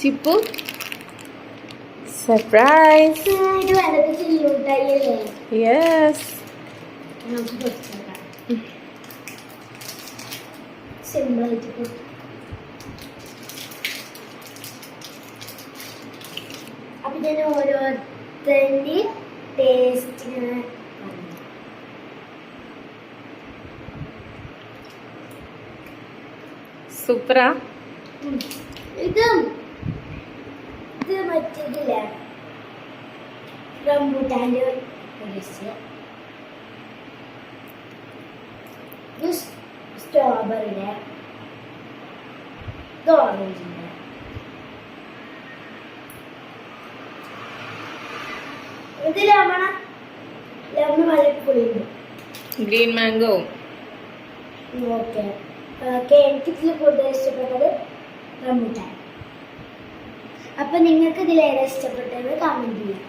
Chippu surprise. Yes. അപ്പൊ ഞാൻ ഓരോരുത്തരുടെ ടേസ്റ്റ് സൂപ്പറാ. ഇത് മറ്റേതില്ല റംബൂട്ടാൻ്റെ സ്ട്രോബെറിയുടെ ഓറഞ്ചിൻ്റെ ഇത് ലെമൺ മലപ്പുളിയുണ്ട്. Green mango. ഓക്കെ എനിക്ക് ഇതിൽ കൂടുതൽ ഇഷ്ടപ്പെട്ടത് റംബൂട്ടാൻ. അപ്പൊ നിങ്ങൾക്ക് ഇതിലേറെ ഇഷ്ടപ്പെട്ടത് കമന്റ് ചെയ്യാം.